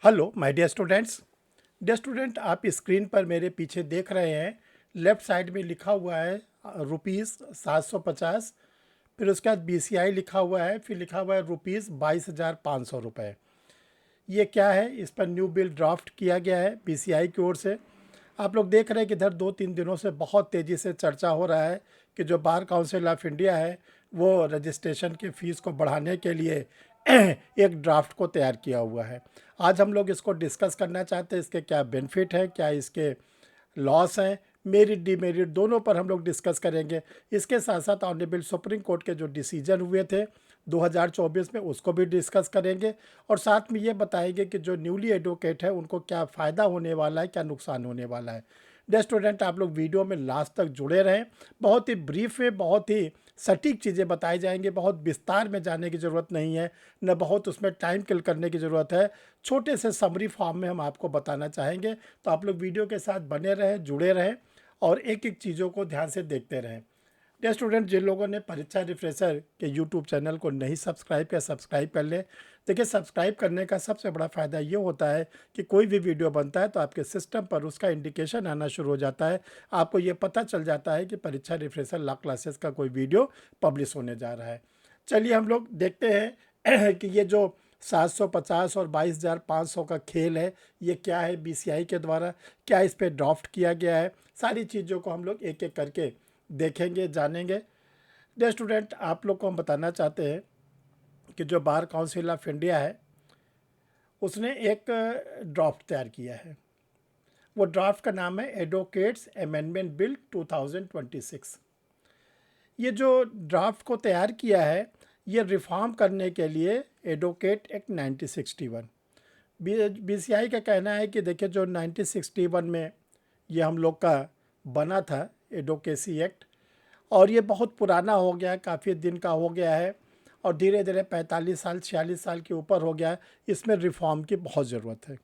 Hello my dear student, आप screen पर मेरे पीछे देख रहे हैं। लेफ़्ट साइड में लिखा हुआ है ₹750। फिर उसके बाद बीसीआई लिखा हुआ है, फिर लिखा हुआ है ₹22,500। ये क्या है? इस पर न्यू बिल ड्राफ्ट किया गया है बीसीआई की ओर से। आप लोग देख रहे हैं कि इधर 2-3 दिनों से बहुत तेज़ी से चर्चा हो रहा है कि जो बार काउंसिल ऑफ इंडिया है वो रजिस्ट्रेशन की फ़ीस को बढ़ाने के लिए एक ड्राफ्ट को तैयार किया हुआ है। आज हम लोग इसको डिस्कस करना चाहते हैं, इसके क्या बेनिफिट हैं, क्या इसके लॉस हैं, मेरिट डिमेरिट दोनों पर हम लोग डिस्कस करेंगे। इसके साथ साथ ऑनरेबल सुप्रीम कोर्ट के जो डिसीजन हुए थे 2024 में उसको भी डिस्कस करेंगे और साथ में ये बताएंगे कि जो न्यूली एडवोकेट है उनको क्या फ़ायदा होने वाला है, क्या नुकसान होने वाला है। डियर स्टूडेंट, आप लोग वीडियो में लास्ट तक जुड़े रहें। बहुत ही ब्रीफ में बहुत ही सटीक चीज़ें बताई जाएंगी, बहुत विस्तार में जाने की ज़रूरत नहीं है, न बहुत उसमें टाइम किल करने की ज़रूरत है। छोटे से समरी फॉर्म में हम आपको बताना चाहेंगे, तो आप लोग वीडियो के साथ बने रहें, जुड़े रहें और एक एक चीज़ों को ध्यान से देखते रहें। डियर स्टूडेंट, जिन लोगों ने परीक्षा रिफ्रेशर के यूट्यूब चैनल को नहीं सब्सक्राइब किया, सब्सक्राइब कर लें। देखिए, सब्सक्राइब करने का सबसे बड़ा फ़ायदा ये होता है कि कोई भी वीडियो बनता है तो आपके सिस्टम पर उसका इंडिकेशन आना शुरू हो जाता है। आपको ये पता चल जाता है कि परीक्षा रिफ्रेशर लॉ क्लासेस का कोई वीडियो पब्लिश होने जा रहा है। चलिए हम लोग देखते हैं कि ये जो 750 और 22,500 का खेल है, ये क्या है, बीसीआई के द्वारा क्या इस पे ड्राफ्ट किया गया है। सारी चीज़ों को हम लोग एक एक करके देखेंगे, जानेंगे। डियर स्टूडेंट, आप लोग को हम बताना चाहते हैं कि जो बार काउंसिल ऑफ इंडिया है उसने एक ड्राफ्ट तैयार किया है। वो ड्राफ्ट का नाम है एडवोकेट्स अमेंडमेंट बिल 2026। ये जो ड्राफ्ट को तैयार किया है ये रिफॉर्म करने के लिए एडवोकेट एक्ट 1961। बीसीआई का कहना है कि देखिए, जो 1961 में ये हम लोग का बना था एडवोकेसी एक्ट, और ये बहुत पुराना हो गया है, काफ़ी दिन का हो गया है और धीरे धीरे 45 साल 46 साल के ऊपर हो गया है। इसमें रिफ़ॉर्म की बहुत ज़रूरत है।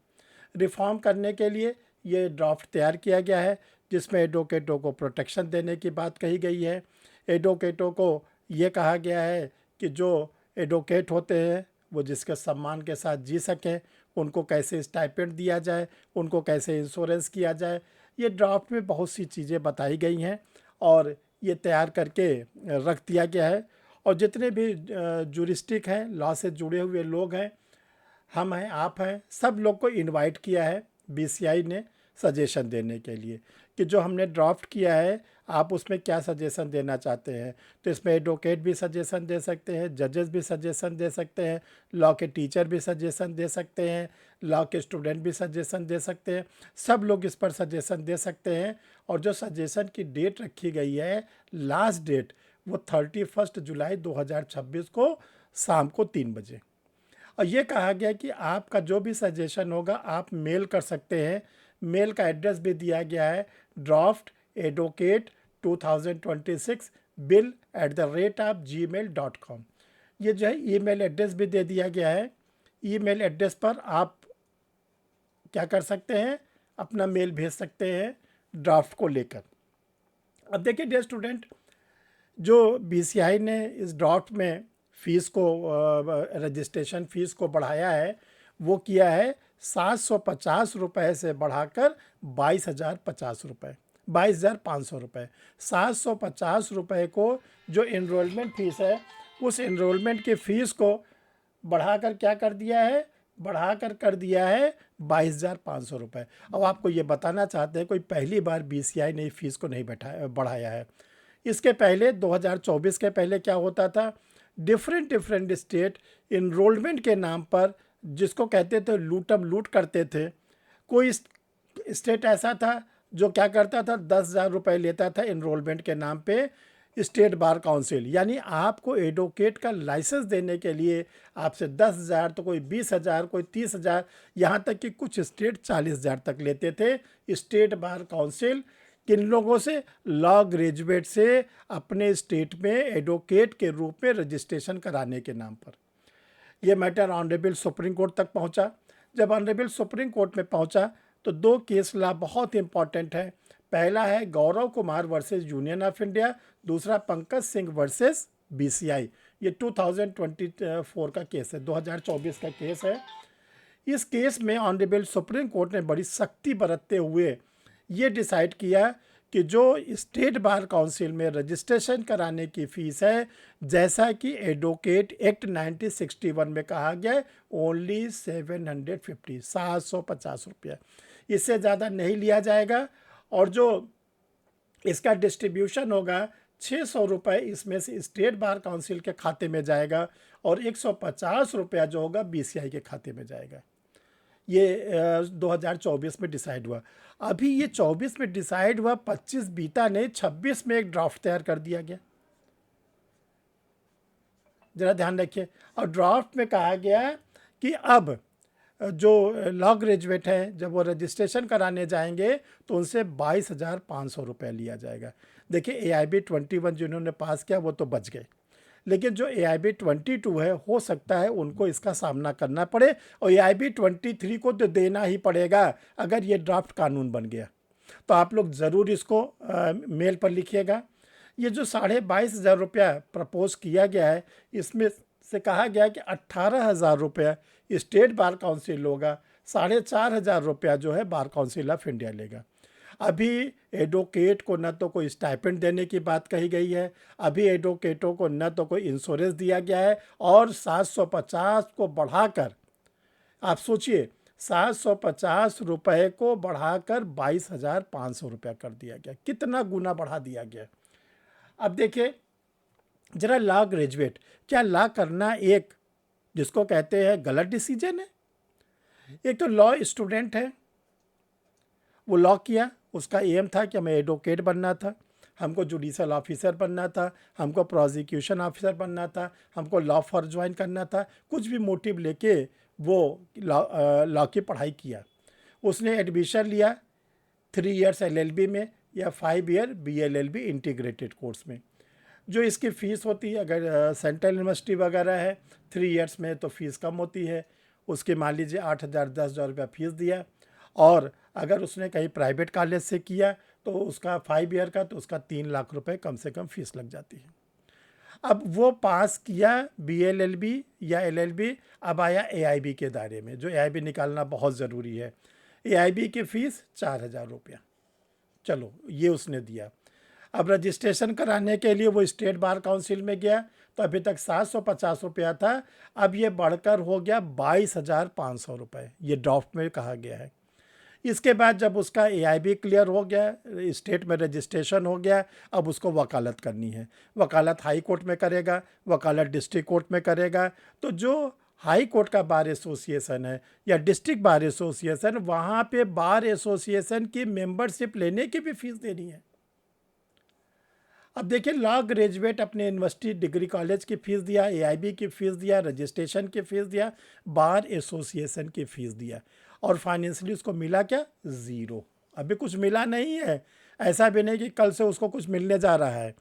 रिफ़ॉर्म करने के लिए ये ड्राफ्ट तैयार किया गया है जिसमें एडवोकेटों को प्रोटेक्शन देने की बात कही गई है। एडवोकेटों को ये कहा गया है कि जो एडवोकेट होते हैं वो जिसके सम्मान के साथ जी सकें, उनको कैसे स्टाइपेंड दिया जाए, उनको कैसे इंश्योरेंस किया जाए। ये ड्राफ्ट में बहुत सी चीज़ें बताई गई हैं और ये तैयार करके रख दिया गया है। और जितने भी जुरिस्टिक हैं, लॉ से जुड़े हुए लोग हैं, हम हैं, आप हैं, सब लोग को इनवाइट किया है बीसीआई ने सजेशन देने के लिए कि जो हमने ड्राफ्ट किया है आप उसमें क्या सजेशन देना चाहते हैं। तो इसमें एडवोकेट भी सजेशन दे सकते हैं, जजेस भी सजेशन दे सकते हैं, लॉ के टीचर भी सजेशन दे सकते हैं, लॉ के स्टूडेंट भी सजेशन दे सकते हैं। सब लोग इस पर सजेशन दे सकते हैं। और जो सजेशन की डेट रखी गई है, लास्ट डेट, वो 31 जुलाई 2026 को शाम को 3 बजे। और ये कहा गया कि आपका जो भी सजेशन होगा आप मेल कर सकते हैं। मेल का एड्रेस भी दिया गया है, ड्राफ्ट एडवोकेट 2026 bill@gmail.com। ये जो है ईमेल एड्रेस भी दे दिया गया है। ईमेल एड्रेस पर आप क्या कर सकते हैं, अपना मेल भेज सकते हैं ड्राफ्ट को लेकर। अब देखिए डियर स्टूडेंट, जो बीसीआई ने इस ड्राफ्ट में फ़ीस को, रजिस्ट्रेशन फ़ीस को बढ़ाया है, वो किया है 750 रुपये से बढ़ाकर 22,050 रुपये, 22,500 रुपये। 750 रुपये को जो इनरोलमेंट फ़ीस है, उस इनरोलमेंट की फ़ीस को बढ़ाकर क्या कर दिया है, बढ़ाकर कर दिया है 22,500 रुपये। अब आपको ये बताना चाहते हैं कोई पहली बार बीसीआई ने फ़ीस को नहीं बढ़ाया है। इसके पहले 2024 के पहले क्या होता था, डिफरेंट डिफरेंट स्टेट इनरोलमेंट के नाम पर जिसको कहते थे लूटम लूट करते थे। कोई स्टेट ऐसा था जो क्या करता था, 10,000 रुपये लेता था इनरोलमेंट के नाम पे स्टेट बार काउंसिल, यानी आपको एडवोकेट का लाइसेंस देने के लिए आपसे 10,000, तो कोई 20,000, कोई 30,000, यहाँ तक कि कुछ स्टेट 40,000 तक लेते थे स्टेट बार काउंसिल। किन लोगों से? लॉ ग्रेजुएट से अपने स्टेट में एडवोकेट के रूप में रजिस्ट्रेशन कराने के नाम पर। यह मैटर ऑनरेबल सुप्रीम कोर्ट तक पहुंचा। जब ऑनरेबल सुप्रीम कोर्ट में पहुंचा तो दो केस लॉ बहुत इंपॉर्टेंट है। पहला है Gaurav Kumar versus union of India, दूसरा पंकज सिंह वर्सेस बीसीआई। ये 2024 का केस है, 2024 का केस है। इस केस में ऑनरेबल सुप्रीम कोर्ट ने बड़ी सख्ती बरतते हुए ये डिसाइड किया कि जो स्टेट बार काउंसिल में रजिस्ट्रेशन कराने की फ़ीस है, जैसा कि एडवोकेट एक्ट 1961 में कहा गया है, ओनली 750 रुपया, इससे ज़्यादा नहीं लिया जाएगा। और जो इसका डिस्ट्रीब्यूशन होगा 600 रुपये इसमें से स्टेट बार काउंसिल के खाते में जाएगा और 150 रुपया जो होगा बीसीआई के खाते में जाएगा। ये 2024 में डिसाइड हुआ। अभी ये 24 में डिसाइड हुआ, 25 बीता नहीं, 26 में एक ड्राफ्ट तैयार कर दिया गया। ज़रा ध्यान रखिए। और ड्राफ्ट में कहा गया कि अब जो लॉ ग्रेजुएट हैं जब वो रजिस्ट्रेशन कराने जाएंगे तो उनसे 22,500 रुपये लिया जाएगा। देखिए AIB 21 जिन्होंने पास किया वो तो बच गए, लेकिन जो AIB 22 है हो सकता है उनको इसका सामना करना पड़े, और AIB 23 को तो देना ही पड़ेगा अगर ये ड्राफ्ट कानून बन गया। तो आप लोग ज़रूर इसको मेल पर लिखिएगा। ये जो 22,500 रुपया प्रपोज किया गया है, इसमें से कहा गया कि 18,000 रुपया स्टेट बार काउंसिल होगा, 4,500 रुपया जो है बार काउंसिल ऑफ इंडिया लेगा। अभी एडवोकेट को न तो कोई स्टाइपेंड देने की बात कही गई है, अभी एडवोकेटों को न तो कोई इंश्योरेंस दिया गया है, और 750 को बढ़ाकर, आप सोचिए, 750 रुपये को बढ़ाकर 22,500 रुपया कर दिया गया। कितना गुना बढ़ा दिया गया। अब देखिए जरा, लॉ ग्रेजुएट, क्या लॉ करना एक जिसको कहते हैं गलत डिसीजन है? एक तो लॉ स्टूडेंट है, वो लॉ किया, उसका एम था कि हमें एडवोकेट बनना था, हमको जुडिशल ऑफिसर बनना था, हमको प्रोसिक्यूशन ऑफिसर बनना था, हमको लॉ फॉर ज्वाइन करना था, कुछ भी मोटिव लेके वो लॉ की पढ़ाई किया। उसने एडमिशन लिया 3 इयर्स LLB में या 5 ईयर BLLB इंटीग्रेटेड कोर्स में। जो इसकी फ़ीस होती है, अगर सेंट्रल यूनिवर्सिटी वगैरह है 3 इयर्स में तो फ़ीस कम होती है, उसके मान लीजिए 8,000 10,000 रुपया फ़ीस दिया। और अगर उसने कहीं प्राइवेट कॉलेज से किया तो उसका 5 ईयर का, तो उसका 3 लाख रुपए कम से कम फ़ीस लग जाती है। अब वो पास किया BLLB या LLB, अब आया AIB के दायरे में, जो AIB निकालना बहुत ज़रूरी है। AIB की फ़ीस 4,000 रुपया, चलो ये उसने दिया। अब रजिस्ट्रेशन कराने के लिए वो स्टेट बार काउंसिल में गया, तो अभी तक 750 रुपया था, अब ये बढ़कर हो गया 22,500 रुपये, ये ड्राफ्ट में कहा गया है। इसके बाद जब उसका AIB क्लियर हो गया, स्टेट में रजिस्ट्रेशन हो गया, अब उसको वकालत करनी है। वकालत हाई कोर्ट में करेगा, वकालत डिस्ट्रिक्ट कोर्ट में करेगा। तो जो हाई कोर्ट का बार एसोसिएशन है या डिस्ट्रिक्ट बार एसोसिएशन, वहाँ पे बार एसोसिएशन की मेंबरशिप लेने की भी फीस देनी है। अब देखिए, लॉ ग्रेजुएट अपने यूनिवर्सिटी डिग्री कॉलेज की फ़ीस दिया, AIB की फ़ीस दिया, रजिस्ट्रेशन की फ़ीस दिया, बार एसोसिएशन की फ़ीस दिया, और फाइनेंशियली उसको मिला क्या? ज़ीरो। अभी कुछ मिला नहीं है, ऐसा भी नहीं कि कल से उसको कुछ मिलने जा रहा है,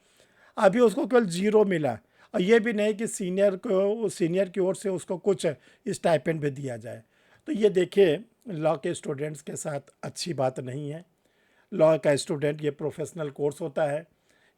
अभी उसको केवल ज़ीरो मिला। और ये भी नहीं कि सीनियर की ओर से उसको कुछ स्टाइपेंड भी दिया जाए। तो ये देखिए, लॉ के स्टूडेंट्स के साथ अच्छी बात नहीं है। लॉ का स्टूडेंट ये प्रोफेशनल कोर्स होता है,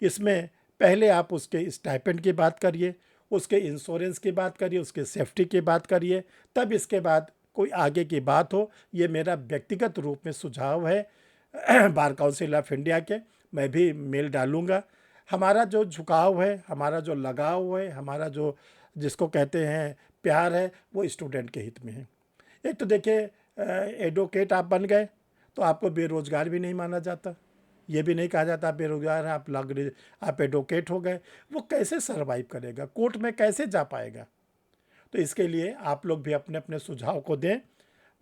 इसमें पहले आप उसके स्टाइपेंड की बात करिए, उसके इंश्योरेंस की बात करिए, उसके सेफ्टी की बात करिए, तब इसके बाद कोई आगे की बात हो। ये मेरा व्यक्तिगत रूप में सुझाव है बार काउंसिल ऑफ इंडिया के, मैं भी मेल डालूँगा। हमारा जो झुकाव है, हमारा जो लगाव है, हमारा जो जिसको कहते हैं प्यार है, वो स्टूडेंट के हित में है। एक तो देखिए, एडवोकेट आप बन गए तो आपको बेरोज़गार भी नहीं माना जाता, ये भी नहीं कहा जाता आप बेरोजगार हैं, आप एडवोकेट हो गए। वो कैसे सरवाइव करेगा, कोर्ट में कैसे जा पाएगा? तो इसके लिए आप लोग भी अपने अपने सुझाव को दें।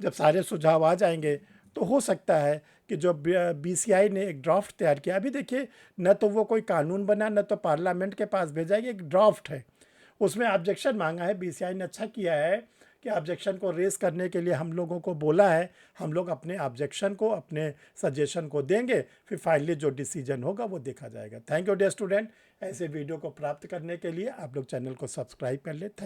जब सारे सुझाव आ जाएंगे तो हो सकता है कि जो BCI ने एक ड्राफ्ट तैयार किया, अभी देखिए, न तो वो कोई कानून बना, न तो पार्लियामेंट के पास भेजा गया, एक ड्राफ्ट है, उसमें ऑब्जेक्शन मांगा है। BCI ने अच्छा किया है कि ऑब्जेक्शन को रेस करने के लिए हम लोगों को बोला है, हम लोग अपने ऑब्जेक्शन को, अपने सजेशन को देंगे, फिर फाइनली जो डिसीजन होगा वो देखा जाएगा। Thank you dear student. ऐसे वीडियो को प्राप्त करने के लिए आप लोग चैनल को सब्सक्राइब कर लें।